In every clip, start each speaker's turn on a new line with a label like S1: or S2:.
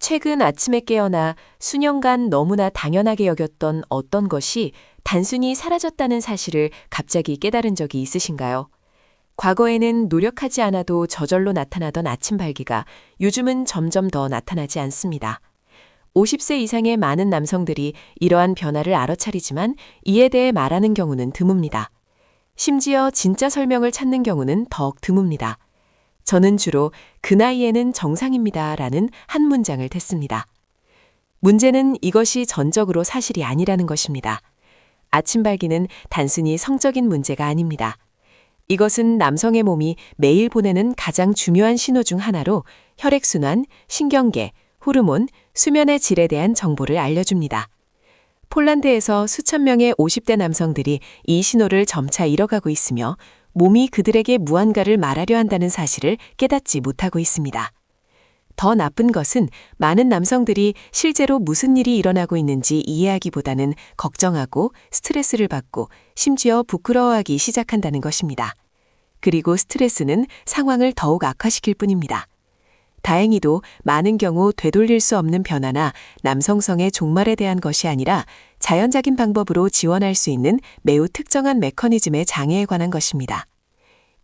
S1: 최근 아침에 깨어나 수년간 너무나 당연하게 여겼던 어떤 것이 단순히 사라졌다는 사실을 갑자기 깨달은 적이 있으신가요? 과거에는 노력하지 않아도 저절로 나타나던 아침 발기가 요즘은 점점 더 나타나지 않습니다. 50세 이상의 많은 남성들이 이러한 변화를 알아차리지만 이에 대해 말하는 경우는 드뭅니다. 심지어 진짜 설명을 찾는 경우는 더욱 드뭅니다. 저는 주로 그 나이에는 정상입니다 라는 한 문장을 댔습니다. 문제는 이것이 전적으로 사실이 아니라는 것입니다. 아침 발기는 단순히 성적인 문제가 아닙니다. 이것은 남성의 몸이 매일 보내는 가장 중요한 신호 중 하나로 혈액순환, 신경계, 호르몬, 수면의 질에 대한 정보를 알려줍니다. 폴란드에서 수천 명의 50대 남성들이 이 신호를 점차 잃어가고 있으며 몸이 그들에게 무언가를 말하려 한다는 사실을 깨닫지 못하고 있습니다. 더 나쁜 것은 많은 남성들이 실제로 무슨 일이 일어나고 있는지 이해하기보다는 걱정하고 스트레스를 받고 심지어 부끄러워하기 시작한다는 것입니다. 그리고 스트레스는 상황을 더욱 악화시킬 뿐입니다. 다행히도 많은 경우 되돌릴 수 없는 변화나 남성성의 종말에 대한 것이 아니라 자연적인 방법으로 지원할 수 있는 매우 특정한 메커니즘의 장애에 관한 것입니다.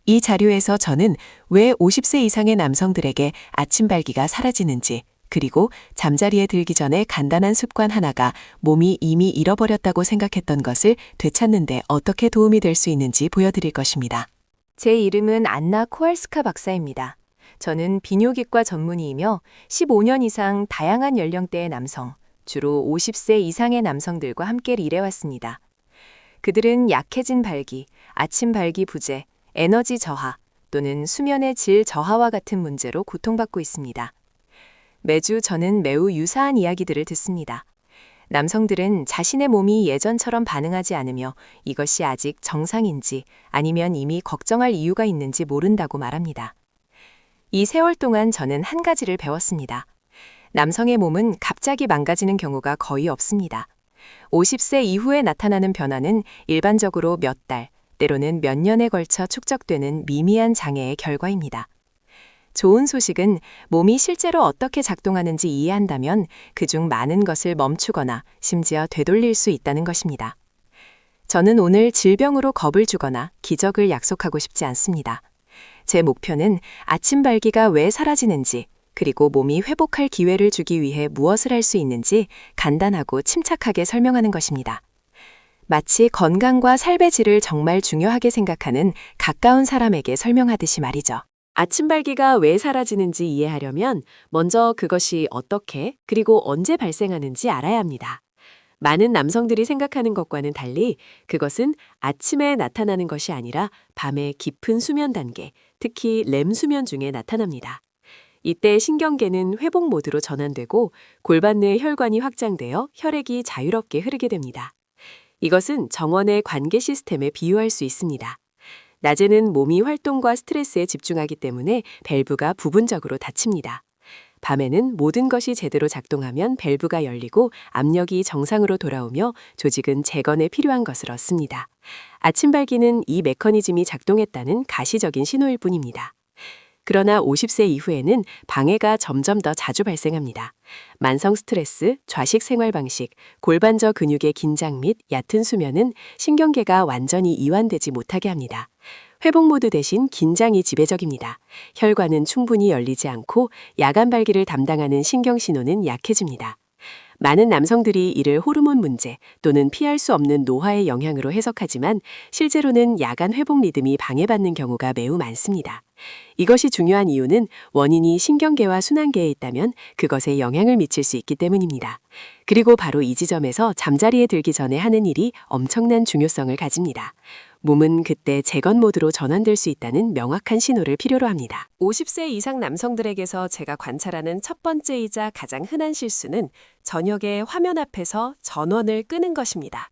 S1: 이 자료에서 저는 왜 50세 이상의 남성들에게 아침 발기가 사라지는지, 그리고 잠자리에 들기 전에 간단한 습관 하나가 몸이 이미 잃어버렸다고 생각했던 것을 되찾는 데 어떻게 도움이 될 수 있는지 보여드릴 것입니다.
S2: 제 이름은 안나 코알스카 박사입니다. 저는 비뇨기과 전문의이며 15년 이상 다양한 연령대의 남성, 주로 50세 이상의 남성들과 함께 일해왔습니다. 그들은 약해진 발기, 아침 발기 부재, 에너지 저하 또는 수면의 질 저하와 같은 문제로 고통받고 있습니다. 매주 저는 매우 유사한 이야기들을 듣습니다. 남성들은 자신의 몸이 예전처럼 반응하지 않으며 이것이 아직 정상인지 아니면 이미 걱정할 이유가 있는지 모른다고 말합니다. 이 세월 동안 저는 한 가지를 배웠습니다. 남성의 몸은 갑자기 망가지는 경우가 거의 없습니다. 50세 이후에 나타나는 변화는 일반적으로 몇 달, 때로는 몇 년에 걸쳐 축적되는 미미한 장애의 결과입니다. 좋은 소식은 몸이 실제로 어떻게 작동하는지 이해한다면 그중 많은 것을 멈추거나 심지어 되돌릴 수 있다는 것입니다. 저는 오늘 질병으로 겁을 주거나 기적을 약속하고 싶지 않습니다. 제 목표는 아침 발기가 왜 사라지는지, 그리고 몸이 회복할 기회를 주기 위해 무엇을 할 수 있는지 간단하고 침착하게 설명하는 것입니다. 마치 건강과 삶의 질을 정말 중요하게 생각하는 가까운 사람에게 설명하듯이 말이죠.
S1: 아침 발기가 왜 사라지는지 이해하려면 먼저 그것이 어떻게 그리고 언제 발생하는지 알아야 합니다. 많은 남성들이 생각하는 것과는 달리 그것은 아침에 나타나는 것이 아니라 밤의 깊은 수면 단계, 특히 렘 수면 중에 나타납니다. 이때 신경계는 회복 모드로 전환되고 골반 내 혈관이 확장되어 혈액이 자유롭게 흐르게 됩니다. 이것은 정원의 관계 시스템에 비유할 수 있습니다. 낮에는 몸이 활동과 스트레스에 집중하기 때문에 밸브가 부분적으로 닫힙니다. 밤에는 모든 것이 제대로 작동하면 밸브가 열리고 압력이 정상으로 돌아오며 조직은 재건에 필요한 것을 얻습니다. 아침 발기는 이 메커니즘이 작동했다는 가시적인 신호일 뿐입니다. 그러나 50세 이후에는 방해가 점점 더 자주 발생합니다. 만성 스트레스, 좌식 생활 방식, 골반저 근육의 긴장 및 얕은 수면은 신경계가 완전히 이완되지 못하게 합니다. 회복 모드 대신 긴장이 지배적입니다. 혈관은 충분히 열리지 않고 야간 발기를 담당하는 신경신호는 약해집니다. 많은 남성들이 이를 호르몬 문제 또는 피할 수 없는 노화의 영향으로 해석하지만 실제로는 야간 회복 리듬이 방해받는 경우가 매우 많습니다. 이것이 중요한 이유는 원인이 신경계와 순환계에 있다면 그것에 영향을 미칠 수 있기 때문입니다. 그리고 바로 이 지점에서 잠자리에 들기 전에 하는 일이 엄청난 중요성을 가집니다. 몸은 그때 재건 모드로 전환될 수 있다는 명확한 신호를 필요로 합니다. 50세 이상 남성들에게서 제가 관찰하는 첫 번째이자 가장 흔한 실수는 저녁에 화면 앞에서 전원을 끄는 것입니다.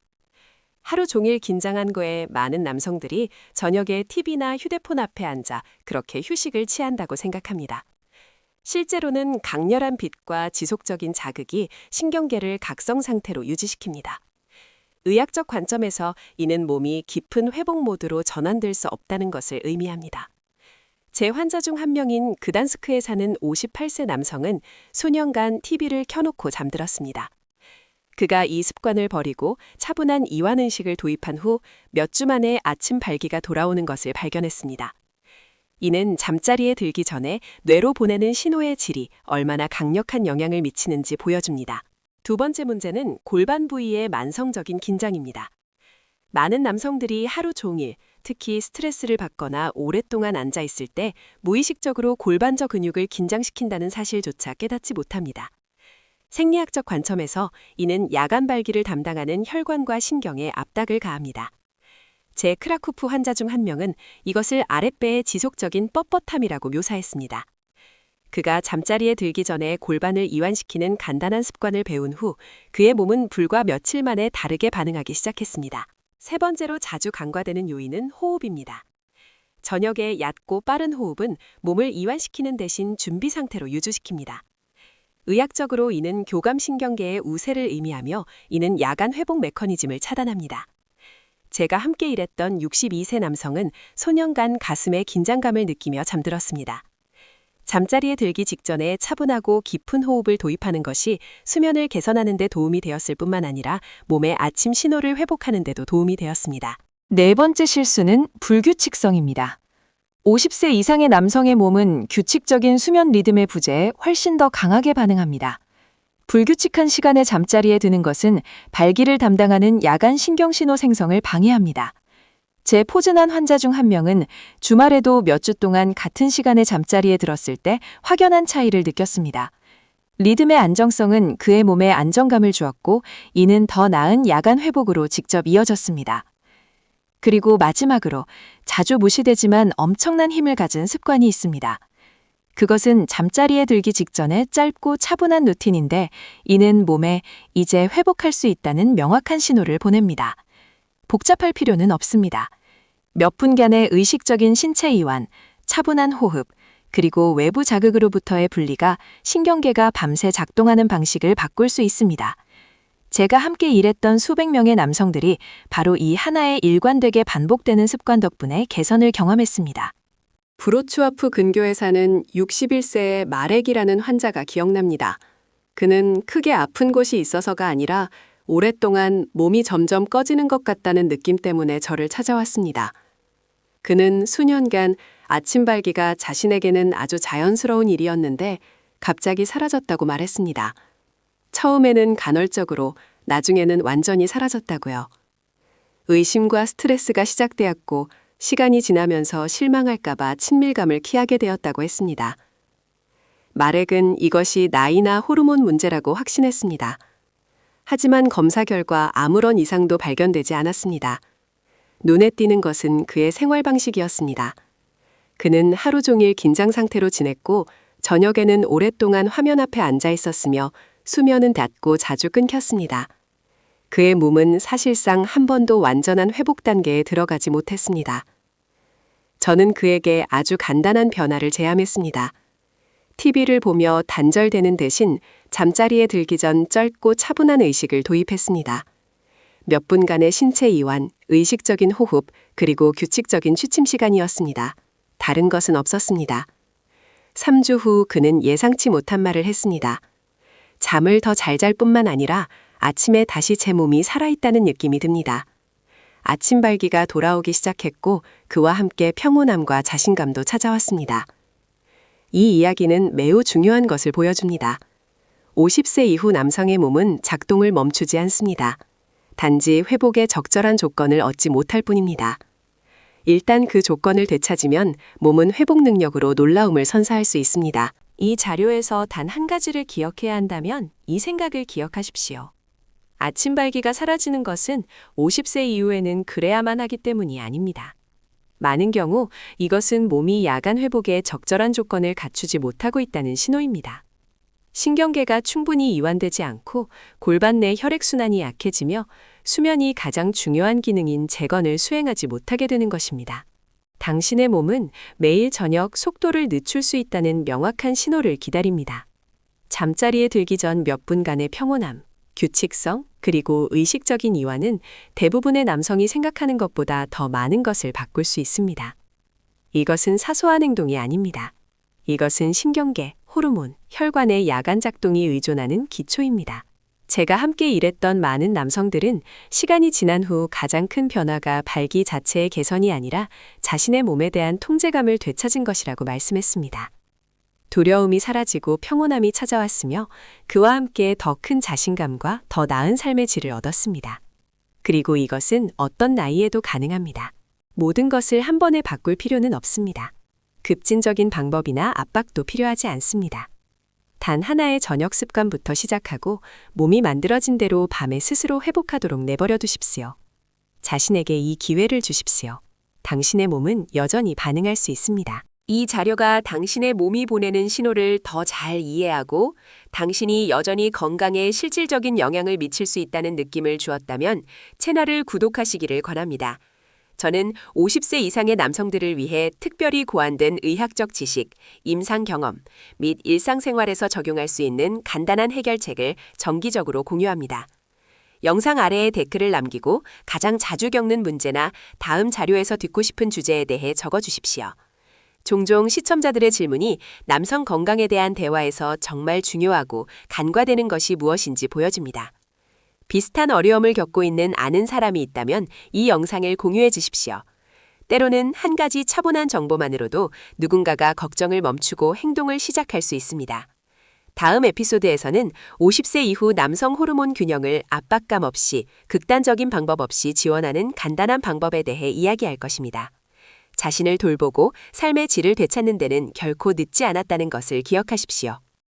S1: 하루 종일 긴장한 거에 많은 남성들이 저녁에 TV나 휴대폰 앞에 앉아 그렇게 휴식을 취한다고 생각합니다. 실제로는 강렬한 빛과 지속적인 자극이 신경계를 각성 상태로 유지시킵니다. 의학적 관점에서 이는 몸이 깊은 회복 모드로 전환될 수 없다는 것을 의미합니다. 제 환자 중 한 명인 그단스크에 사는 58세 남성은 수년간 TV를 켜놓고 잠들었습니다. 그가 이 습관을 버리고 차분한 이완 의식을 도입한 후 몇 주 만에 아침 발기가 돌아오는 것을 발견했습니다. 이는 잠자리에 들기 전에 뇌로 보내는 신호의 질이 얼마나 강력한 영향을 미치는지 보여줍니다. 두 번째 문제는 골반 부위의 만성적인 긴장입니다. 많은 남성들이 하루 종일, 특히 스트레스를 받거나 오랫동안 앉아 있을 때 무의식적으로 골반저 근육을 긴장시킨다는 사실조차 깨닫지 못합니다. 생리학적 관점에서 이는 야간 발기를 담당하는 혈관과 신경에 압박을 가합니다. 제 크라쿠프 환자 중 한 명은 이것을 아랫배의 지속적인 뻣뻣함이라고 묘사했습니다. 그가 잠자리에 들기 전에 골반을 이완시키는 간단한 습관을 배운 후 그의 몸은 불과 며칠 만에 다르게 반응하기 시작했습니다. 세 번째로 자주 간과되는 요인은 호흡입니다. 저녁에 얕고 빠른 호흡은 몸을 이완시키는 대신 준비 상태로 유지시킵니다. 의학적으로 이는 교감신경계의 우세를 의미하며 이는 야간 회복 메커니즘을 차단합니다. 제가 함께 일했던 62세 남성은 소년간 가슴에 긴장감을 느끼며 잠들었습니다. 잠자리에 들기 직전에 차분하고 깊은 호흡을 도입하는 것이 수면을 개선하는 데 도움이 되었을 뿐만 아니라 몸의 아침 신호를 회복하는 데도 도움이 되었습니다.
S2: 네 번째 실수는 불규칙성입니다. 50세 이상의 남성의 몸은 규칙적인 수면 리듬의 부재에 훨씬 더 강하게 반응합니다. 불규칙한 시간에 잠자리에 드는 것은 발기를 담당하는 야간 신경신호 생성을 방해합니다. 제 포진한 환자 중 한 명은 주말에도 몇 주 동안 같은 시간에 잠자리에 들었을 때 확연한 차이를 느꼈습니다. 리듬의 안정성은 그의 몸에 안정감을 주었고 이는 더 나은 야간 회복으로 직접 이어졌습니다. 그리고 마지막으로 자주 무시되지만 엄청난 힘을 가진 습관이 있습니다. 그것은 잠자리에 들기 직전에 짧고 차분한 루틴인데 이는 몸에 이제 회복할 수 있다는 명확한 신호를 보냅니다. 복잡할 필요는 없습니다. 몇 분간의 의식적인 신체 이완, 차분한 호흡, 그리고 외부 자극으로부터의 분리가 신경계가 밤새 작동하는 방식을 바꿀 수 있습니다. 제가 함께 일했던 수백 명의 남성들이 바로 이 하나의 일관되게 반복되는 습관 덕분에 개선을 경험했습니다.
S1: 브로츠와프 근교에 사는 61세의 마렉이라는 환자가 기억납니다. 그는 크게 아픈 곳이 있어서가 아니라 오랫동안 몸이 점점 꺼지는 것 같다는 느낌 때문에 저를 찾아왔습니다. 그는 수년간 아침 발기가 자신에게는 아주 자연스러운 일이었는데 갑자기 사라졌다고 말했습니다. 처음에는 간헐적으로, 나중에는 완전히 사라졌다고요. 의심과 스트레스가 시작되었고 시간이 지나면서 실망할까봐 친밀감을 피하게 되었다고 했습니다. 마렉은 이것이 나이나 호르몬 문제라고 확신했습니다. 하지만 검사 결과 아무런 이상도 발견되지 않았습니다. 눈에 띄는 것은 그의 생활 방식이었습니다. 그는 하루 종일 긴장 상태로 지냈고 저녁에는 오랫동안 화면 앞에 앉아 있었으며 수면은 잦고 자주 끊겼습니다. 그의 몸은 사실상 한 번도 완전한 회복 단계에 들어가지 못했습니다. 저는 그에게 아주 간단한 변화를 제안했습니다. TV를 보며 단절되는 대신 잠자리에 들기 전 짧고 차분한 의식을 도입했습니다. 몇 분간의 신체 이완, 의식적인 호흡, 그리고 규칙적인 취침 시간이었습니다. 다른 것은 없었습니다. 3주 후 그는 예상치 못한 말을 했습니다. 잠을 더 잘 잘 뿐만 아니라 아침에 다시 제 몸이 살아있다는 느낌이 듭니다. 아침 발기가 돌아오기 시작했고 그와 함께 평온함과 자신감도 찾아왔습니다. 이 이야기는 매우 중요한 것을 보여줍니다. 50세 이후 남성의 몸은 작동을 멈추지 않습니다. 단지 회복에 적절한 조건을 얻지 못할 뿐입니다. 일단 그 조건을 되찾으면 몸은 회복 능력으로 놀라움을 선사할 수 있습니다. 이 자료에서 단 한 가지를 기억해야 한다면 이 생각을 기억하십시오. 아침 발기가 사라지는 것은 50세 이후에는 그래야만 하기 때문이 아닙니다. 많은 경우 이것은 몸이 야간 회복에 적절한 조건을 갖추지 못하고 있다는 신호입니다. 신경계가 충분히 이완되지 않고 골반 내 혈액순환이 약해지며 수면이 가장 중요한 기능인 재건을 수행하지 못하게 되는 것입니다. 당신의 몸은 매일 저녁 속도를 늦출 수 있다는 명확한 신호를 기다립니다. 잠자리에 들기 전 몇 분간의 평온함, 규칙성, 그리고 의식적인 이완은 대부분의 남성이 생각하는 것보다 더 많은 것을 바꿀 수 있습니다. 이것은 사소한 행동이 아닙니다. 이것은 신경계, 호르몬, 혈관의 야간 작동이 의존하는 기초입니다. 제가 함께 일했던 많은 남성들은 시간이 지난 후 가장 큰 변화가 발기 자체의 개선이 아니라 자신의 몸에 대한 통제감을 되찾은 것이라고 말씀했습니다. 두려움이 사라지고 평온함이 찾아왔으며 그와 함께 더 큰 자신감과 더 나은 삶의 질을 얻었습니다. 그리고 이것은 어떤 나이에도 가능합니다. 모든 것을 한 번에 바꿀 필요는 없습니다. 급진적인 방법이나 압박도 필요하지 않습니다. 단 하나의 저녁 습관부터 시작하고 몸이 만들어진 대로 밤에 스스로 회복하도록 내버려 두십시오. 자신에게 이 기회를 주십시오. 당신의 몸은 여전히 반응할 수 있습니다. 이 자료가 당신의 몸이 보내는 신호를 더 잘 이해하고 당신이 여전히 건강에 실질적인 영향을 미칠 수 있다는 느낌을 주었다면 채널을 구독하시기를 권합니다. 저는 50세 이상의 남성들을 위해 특별히 고안된 의학적 지식, 임상 경험 및 일상생활에서 적용할 수 있는 간단한 해결책을 정기적으로 공유합니다. 영상 아래에 댓글을 남기고 가장 자주 겪는 문제나 다음 자료에서 듣고 싶은 주제에 대해 적어주십시오. 종종 시청자들의 질문이 남성 건강에 대한 대화에서 정말 중요하고 간과되는 것이 무엇인지 보여줍니다. 비슷한 어려움을 겪고 있는 아는 사람이 있다면 이 영상을 공유해 주십시오. 때로는 한 가지 차분한 정보만으로도 누군가가 걱정을 멈추고 행동을 시작할 수 있습니다. 다음 에피소드에서는 50세 이후 남성 호르몬 균형을 압박감 없이 극단적인 방법 없이 지원하는 간단한 방법에 대해 이야기할 것입니다. 자신을 돌보고 삶의 질을 되찾는 데는 결코 늦지 않았다는 것을 기억하십시오.